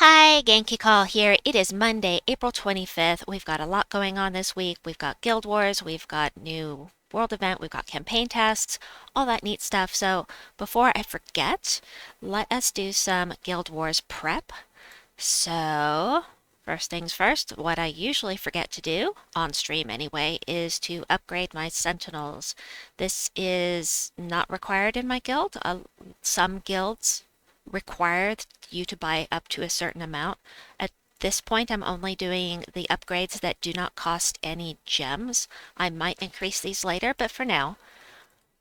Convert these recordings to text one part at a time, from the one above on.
Hi, Genki Call here. It is Monday, April 25th. We've got a lot going on this week. We've got Guild Wars, we've got new world event, we've got campaign tasks, all that neat stuff. So before I forget, let us do some Guild Wars prep. So, first things first, what I usually forget to do, on stream anyway, is to upgrade my Sentinels. This is not required in my guild. Some guilds require you to buy up to a certain amount. At this point, I'm only doing the upgrades that do not cost any gems. I might increase these later, but for now,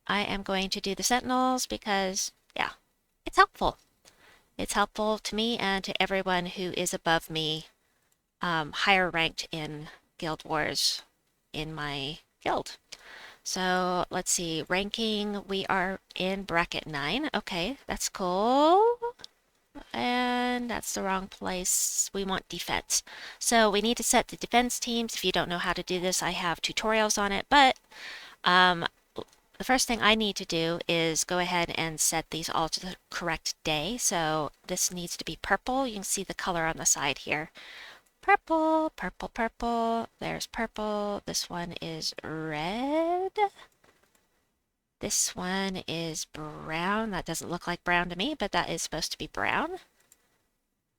I am going to do the Sentinels because, yeah, it's helpful. It's helpful to me and to everyone who is above me, higher ranked in Guild Wars in my guild. So let's see, ranking, we are in bracket 9. Okay, that's cool. And that's the wrong place. We want defense. So we need to set the defense teams. If you don't know how to do this, I have tutorials on it, but um, the first thing I need to do is go ahead and set these all to the correct day. So this needs to be purple. You can see the color on the side here. Purple, purple, purple. There's purple. This one is red. This one is brown. That doesn't look like brown to me, but that is supposed to be brown.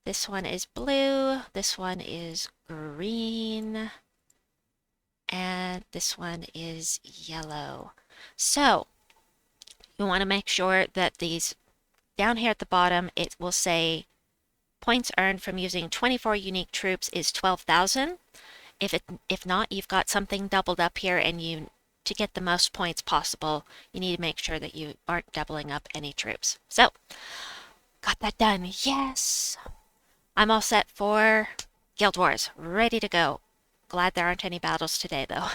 This one is blue. This one is green. And this one is yellow. So you want to make sure that these down here at the bottom, it will say points earned from using 24 unique troops is 12,000. If not, you've got something doubled up here, and to get the most points possible, you need to make sure that you aren't doubling up any troops. So, got that done. Yes! I'm all set for Guild Wars. Ready to go. Glad there aren't any battles today, though.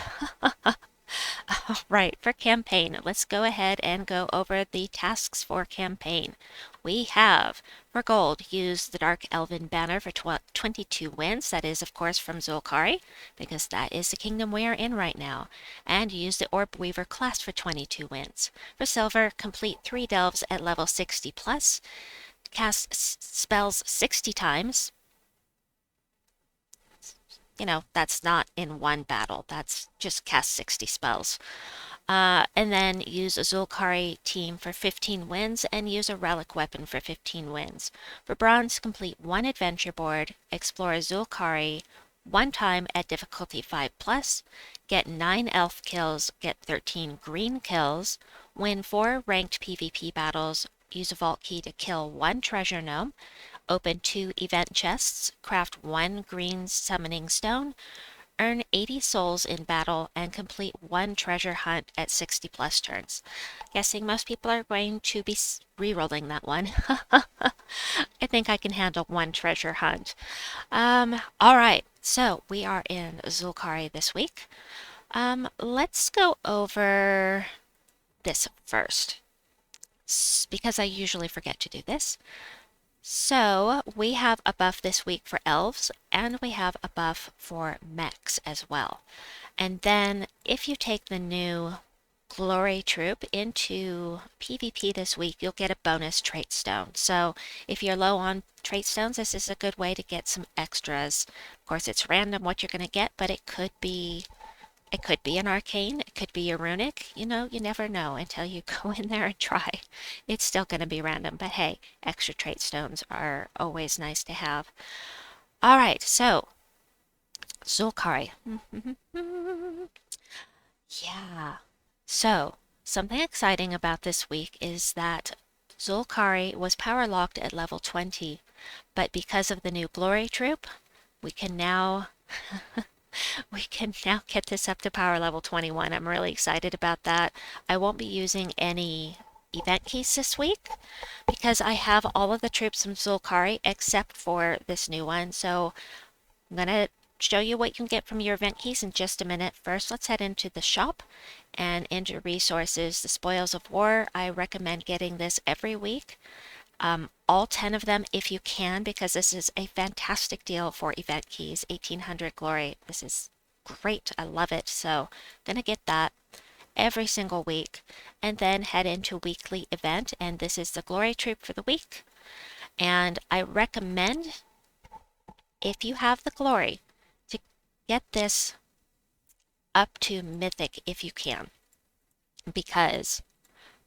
Right, for campaign, let's go ahead and go over the tasks for campaign. We have, for gold, use the Dark Elven banner for 22 wins. That is, of course, from Zul'Kari, because that is the kingdom we are in right now. And use the Orbweaver class for 22 wins. For silver, complete 3 delves at level 60 plus. Cast spells 60 times. You know, that's not in one battle. That's just cast 60 spells. And then use a Zul'Kari team for 15 wins and use a relic weapon for 15 wins. For bronze, complete 1 adventure board, explore Zul'Kari 1 time at difficulty 5 plus, get 9 elf kills, get 13 green kills, win 4 ranked PvP battles, use a vault key to kill 1 treasure gnome, open 2 event chests, craft 1 green summoning stone, earn 80 souls in battle, and complete 1 treasure hunt at 60 plus turns. Guessing most people are going to be re-rolling that one. I think I can handle 1 treasure hunt. Alright, so we are in Zul'Kari this week. Let's go over this first, because I usually forget to do this. So we have a buff this week for elves, and we have a buff for mechs as well. And then if you take the new Glory Troop into PvP this week, you'll get a bonus trait stone. So if you're low on trait stones, this is a good way to get some extras. Of course, it's random what you're going to get, but it could be an arcane, it could be a runic. You know, you never know until you go in there and try. It's still going to be random, but hey, extra trait stones are always nice to have. All right, so Zul'Kari. Yeah. So, something exciting about this week is that Zul'Kari was power locked at level 20, but because of the new Glory Troop, we can now get this up to power level 21. I'm really excited about that. I won't be using any event keys this week because I have all of the troops from Zul'Kari except for this new one. So I'm going to show you what you can get from your event keys in just a minute. First, let's head into the shop and into resources. The Spoils of War, I recommend getting this every week. All 10 of them if you can, because this is a fantastic deal for event keys. 1800 glory. This is great. I love it. So gonna get that every single week, and then head into weekly event. And this is the glory troop for the week. And I recommend if you have the glory, to get this up to mythic if you can, because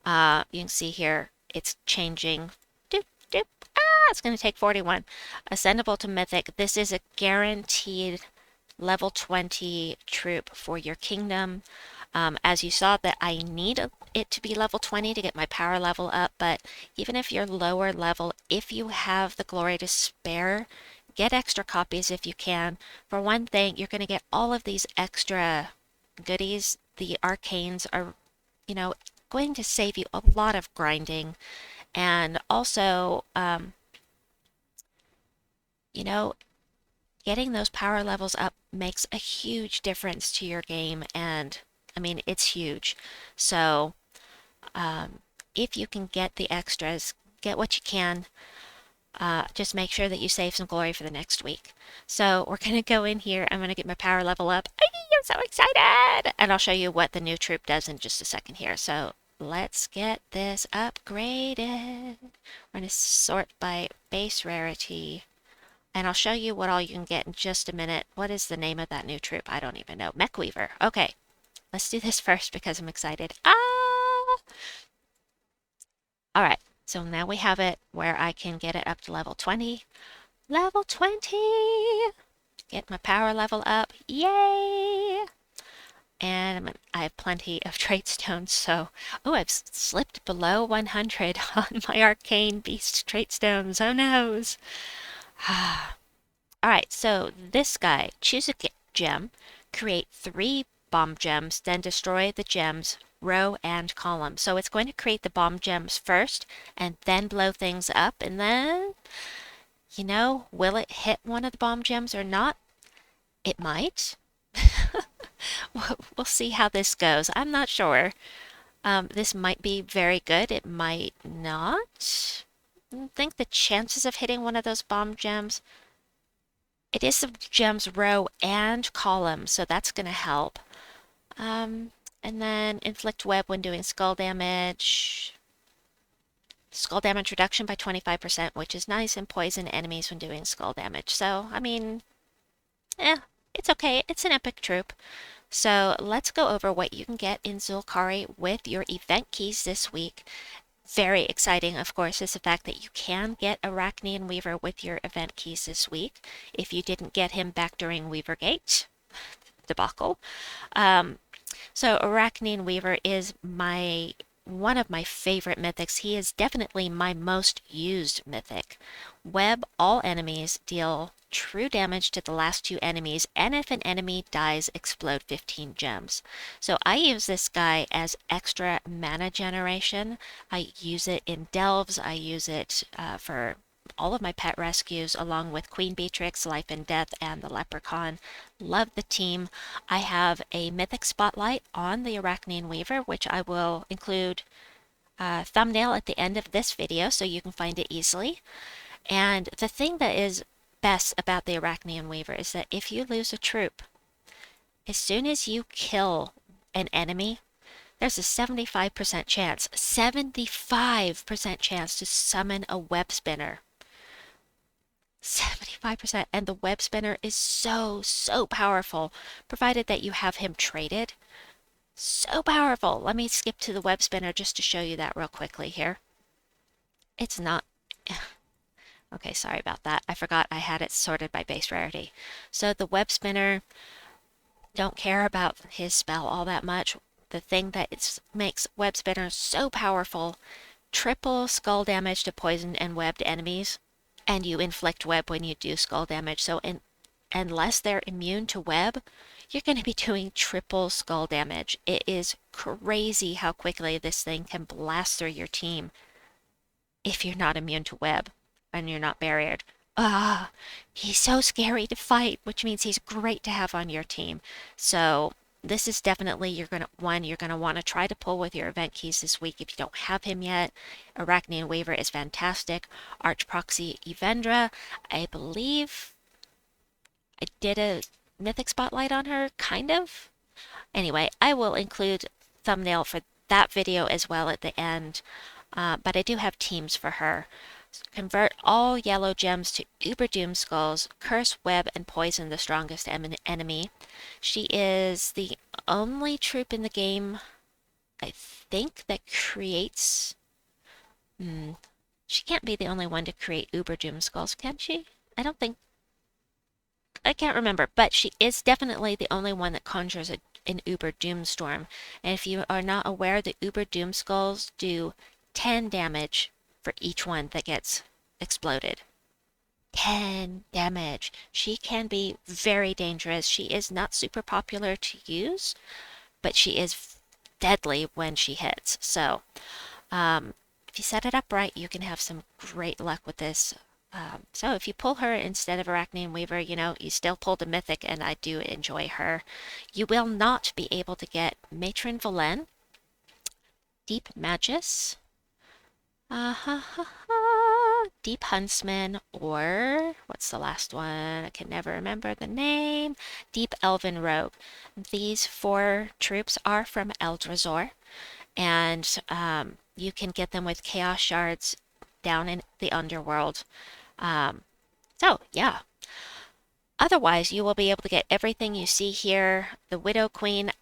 you can see here it's changing. Doop, doop. It's going to take 41. Ascendable to mythic. This is a guaranteed level 20 troop for your kingdom. As you saw, that I need it to be level 20 to get my power level up, but even if you're lower level, if you have the glory to spare, get extra copies if you can. For one thing, you're going to get all of these extra goodies. The arcanes are, you know, going to save you a lot of grinding, and also, you know, getting those power levels up makes a huge difference to your game, and I mean, it's huge. So, um, if you can get the extras, get what you can. Just make sure that you save some glory for the next week. So we're going to go in here. I'm going to get my power level up. I'm so excited! And I'll show you what the new troop does in just a second here. So let's get this upgraded. We're going to sort by base rarity. And I'll show you what all you can get in just a minute. What is the name of that new troop? I don't even know. Mechweaver. Okay, let's do this first because I'm excited. All right, so now we have it where I can get it up to level 20. Level 20! Get my power level up. Yay! And I have plenty of trait stones, so... Oh, I've slipped below 100 on my arcane beast trait stones. Oh, noes! Alright, so this guy, choose a gem, create 3 bomb gems, then destroy the gems, row and column. So it's going to create the bomb gems first, and then blow things up, and then, you know, will it hit one of the bomb gems or not? It might. We'll see how this goes. I'm not sure. This might be very good. It might not. I think the chances of hitting one of those bomb gems, it is the gems row and column, so that's going to help. And then inflict web when doing skull damage. Skull damage reduction by 25%, which is nice, and poison enemies when doing skull damage. So, I mean, it's okay. It's an epic troop. So let's go over what you can get in Zul'Kari with your event keys this week. Very exciting, of course, is the fact that you can get Arachnean Weaver with your event keys this week. If you didn't get him back during Weavergate debacle. So Arachnean Weaver is one of my favorite mythics. He is definitely my most used mythic. Web all enemies, deal true damage to the last 2 enemies, and if an enemy dies, explode 15 gems. So I use this guy as extra mana generation. I use it in delves. I use it for all of my pet rescues, along with Queen Beatrix, Life and Death, and the Leprechaun. Love the team. I have a mythic spotlight on the Arachnean Weaver, which I will include a thumbnail at the end of this video so you can find it easily. And the thing that is best about the Arachnean Weaver is that if you lose a troop, as soon as you kill an enemy, there's a 75% chance to summon a web spinner. 75%. And the web spinner is so powerful, provided that you have him traded. So powerful. Let me skip to the web spinner just to show you that real quickly here. It's not... Okay, sorry about that. I forgot I had it sorted by base rarity. So the web spinner, don't care about his spell all that much. The thing that makes web spinner so powerful, triple skull damage to poisoned and webbed enemies, and you inflict web when you do skull damage. So unless they're immune to web, you're going to be doing triple skull damage. It is crazy how quickly this thing can blast through your team if you're not immune to web and you're not barriered. He's so scary to fight, which means he's great to have on your team. So this is definitely you're gonna want to try to pull with your event keys this week if you don't have him yet. Arachnean Weaver is fantastic. Arch Proxy Evendra, I believe I did a mythic spotlight on her, kind of. Anyway, I will include thumbnail for that video as well at the end. But I do have teams for her. Convert all yellow gems to Uber Doom Skulls. Curse, web, and poison the strongest enemy. She is the only troop in the game, I think, that creates. Hmm, she can't be the only one to create Uber Doom Skulls, can she? I don't think. I can't remember, but she is definitely the only one that conjures an Uber Doomstorm. And if you are not aware, the Uber Doom Skulls do 10 damage for each one that gets exploded. 10 damage. She can be very dangerous. She is not super popular to use, but she is deadly when she hits. So, if you set it up right, you can have some great luck with this. So if you pull her instead of Arachnean Weaver, you still pulled a Mythic, and I do enjoy her. You will not be able to get Matron Valen, Deep Magus, Deep Huntsman, or what's the last one? I can never remember the name. Deep Elven Rogue. These 4 troops are from Eldrazi, and you can get them with Chaos Shards down in the Underworld. So, yeah. Otherwise, you will be able to get everything you see here. The Widow Queen,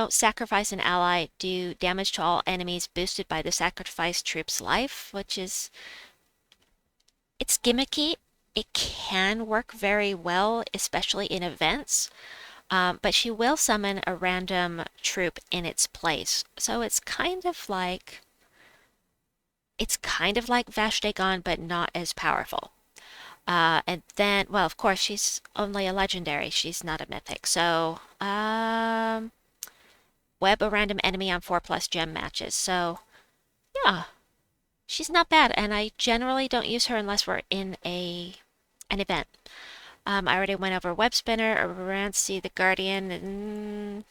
sacrifice an ally, do damage to all enemies boosted by the sacrificed troop's life, which is, it's gimmicky. It can work very well, especially in events, but she will summon a random troop in its place. So it's kind of like Vashtagon, but not as powerful. And then, well, of course, she's only a legendary. She's not a mythic. So, web a random enemy on 4+ gem matches. So, yeah, she's not bad. And I generally don't use her unless we're in an event. I already went over Web Spinner, Aranci the Guardian, and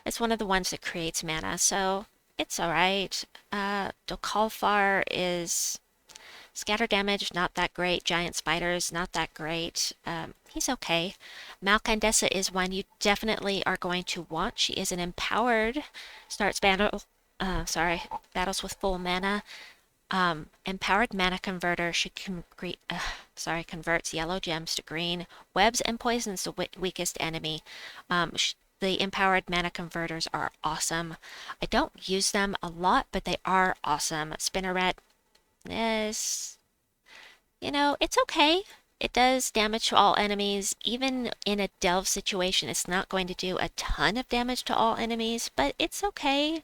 it's one of the ones that creates mana. So, it's alright. Dokalfar is scatter damage, not that great. Giant spiders, not that great. He's okay. Malcandessa is one you definitely are going to want. She is an empowered, battles with full mana. Empowered mana converter. She converts yellow gems to green. Webs and poisons the weakest enemy. The empowered mana converters are awesome. I don't use them a lot, but they are awesome. Spinneret is, it's okay. It does damage to all enemies. Even in a delve situation, it's not going to do a ton of damage to all enemies, but it's okay.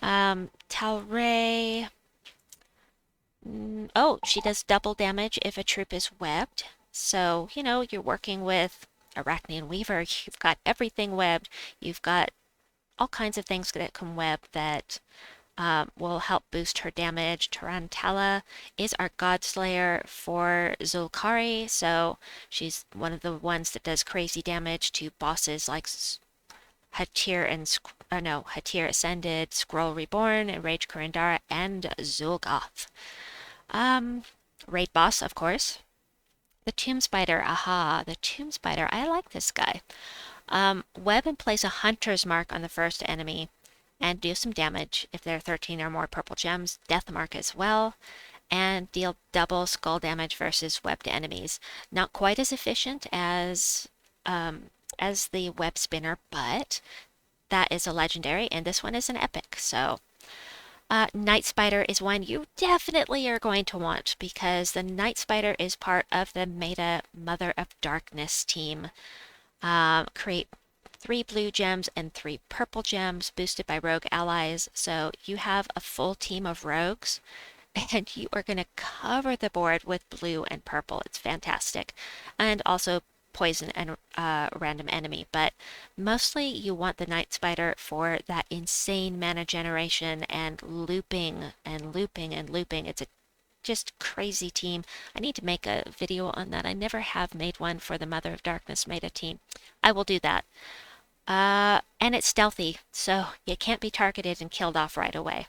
Talray. Oh, she does double damage if a troop is webbed. So, you're working with Arachnean Weaver. You've got everything webbed. You've got all kinds of things that can web that will help boost her damage. Tarantella is our Godslayer for Zulkari, so she's one of the ones that does crazy damage to bosses like Hatir Ascended, Scroll Reborn, Rage Kurandara, and Zul'Goth. Raid boss, of course. The Tomb Spider, the Tomb Spider. I like this guy. Web and place a Hunter's Mark on the first enemy and do some damage if there are 13 or more purple gems. Death Mark as well, and deal double skull damage versus webbed enemies. Not quite as efficient as the web spinner, but that is a legendary, and this one is an epic. So, Night Spider is one you definitely are going to want because the Night Spider is part of the meta Mother of Darkness team. Create 3 blue gems and 3 purple gems boosted by rogue allies. So you have a full team of rogues and you are going to cover the board with blue and purple. It's fantastic. And also poison and random enemy. But mostly you want the Night Spider for that insane mana generation and looping and looping and looping. It's a just crazy team. I need to make a video on that. I never have made one for the Mother of Darkness meta team. I will do that. And it's stealthy, so you can't be targeted and killed off right away.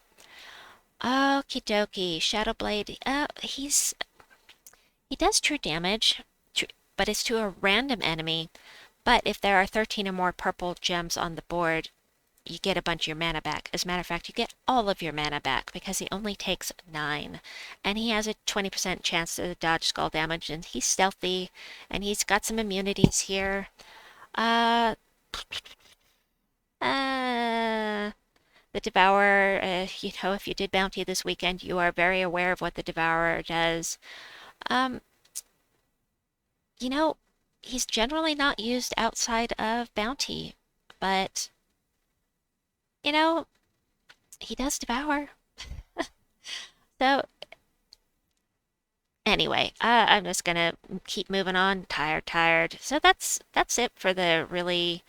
Okie dokie, Shadowblade. He does true damage, but it's to a random enemy. But if there are 13 or more purple gems on the board, you get a bunch of your mana back. As a matter of fact, you get all of your mana back because he only takes 9. And he has a 20% chance to dodge skull damage, and he's stealthy, and he's got some immunities here. Uh, uh, the Devourer, if you did Bounty this weekend, you are very aware of what the Devourer does. Um, you know, he's generally not used outside of Bounty, but, you know, he does Devour. So, anyway, I'm just gonna keep moving on. Tired. So that's it for the really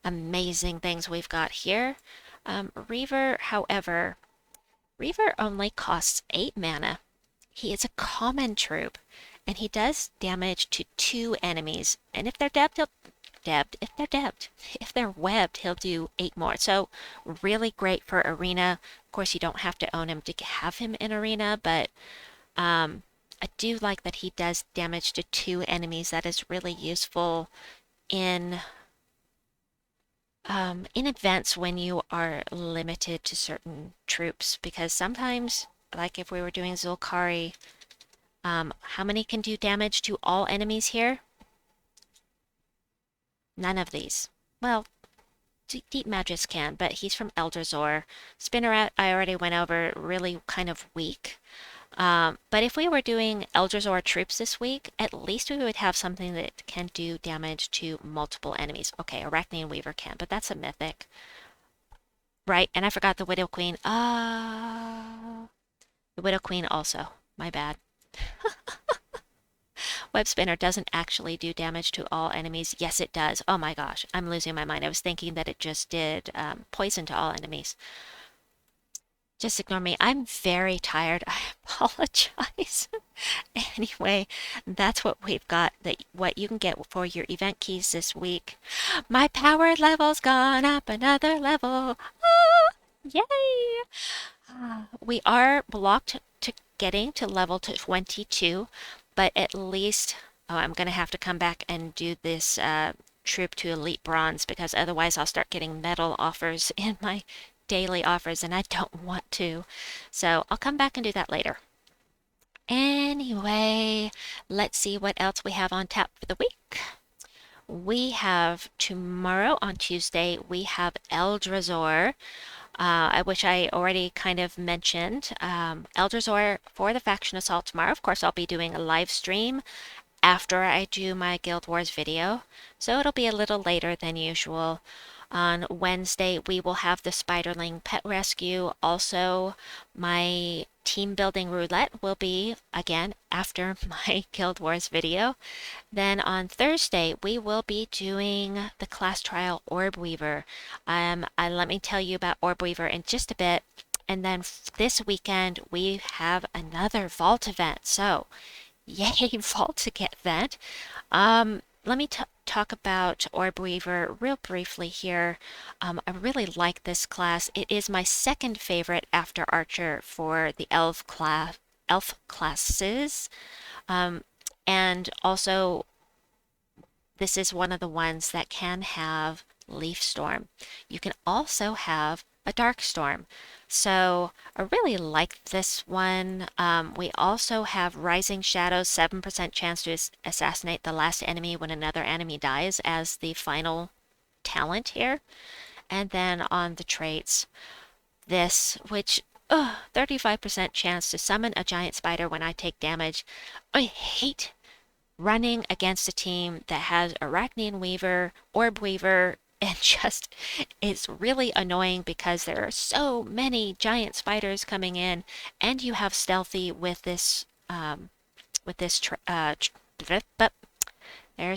amazing things we've got here. Reaver, however, Reaver only costs 8 mana. He is a common troop, and he does damage to 2 enemies. And if they're if they're webbed, he'll do 8 more. So really great for arena. Of course, you don't have to own him to have him in arena, but I do like that he does damage to 2 enemies. That is really useful in events when you are limited to certain troops, because sometimes, like if we were doing Zulkari, how many can do damage to all enemies here? None of these. Well, Deep Magis can, but he's from Elderzor. Spinneret, I already went over, really kind of weak. But if we were doing Elderzor troops this week, at least we would have something that can do damage to multiple enemies. Okay, Arachnean Weaver can, but that's a mythic. Right, and I forgot the Widow Queen. The Widow Queen also. My bad. Web Spinner doesn't actually do damage to all enemies. Yes, it does. Oh my gosh, I'm losing my mind. I was thinking that it just did poison to all enemies. Just ignore me. I'm very tired. I apologize. Anyway, that's what we've got. What you can get for your event keys this week. My power level's gone up another level. Ah, yay! We are blocked to getting to level 22, but at least, oh, I'm going to have to come back and do this troop to Elite Bronze, because otherwise I'll start getting medal offers in my daily offers, and I don't want to. So I'll come back and do that later. Anyway, let's see what else we have on tap for the week. We have tomorrow on Tuesday, we have Eldrazzor. Which I already kind of mentioned. Eldrazzor for the Faction Assault tomorrow. Of course, I'll be doing a live stream after I do my Guild Wars video, so it'll be a little later than usual. On Wednesday, we will have the Spiderling Pet Rescue. Also, my team building roulette will be, again, after my Guild Wars video. Then on Thursday, we will be doing the class trial Orbweaver. Let me tell you about Orbweaver in just a bit. And then this weekend, we have another Vault event. So, yay, Vault event. Let me talk about Orbweaver real briefly here. I really like this class. It is my second favorite after Archer for the elf classes. And also, this is one of the ones that can have Leaf Storm. You can also have a Dark Storm. So I really like this one. We also have Rising Shadows, 7% chance to assassinate the last enemy when another enemy dies as the final talent here. And then on the traits, this, which 35% chance to summon a giant spider when I take damage. I hate running against a team that has Arachnean Weaver, Orbweaver, and just it's really annoying because there are so many giant spiders coming in, and you have stealthy with this but there's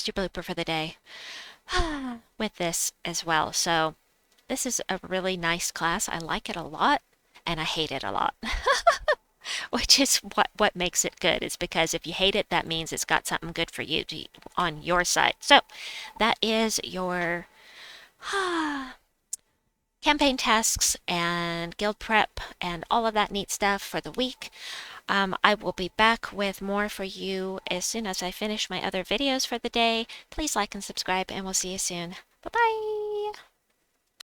your blooper for the day with this as well. So this is a really nice class. I like it a lot, and I hate it a lot. Which is what makes it good. Is because if you hate it, that means it's got something good for you on your side. So that is your campaign tasks and guild prep and all of that neat stuff for the week. I will be back with more for you as soon as I finish my other videos for the day. Please like and subscribe, and we'll see you soon. Bye-bye!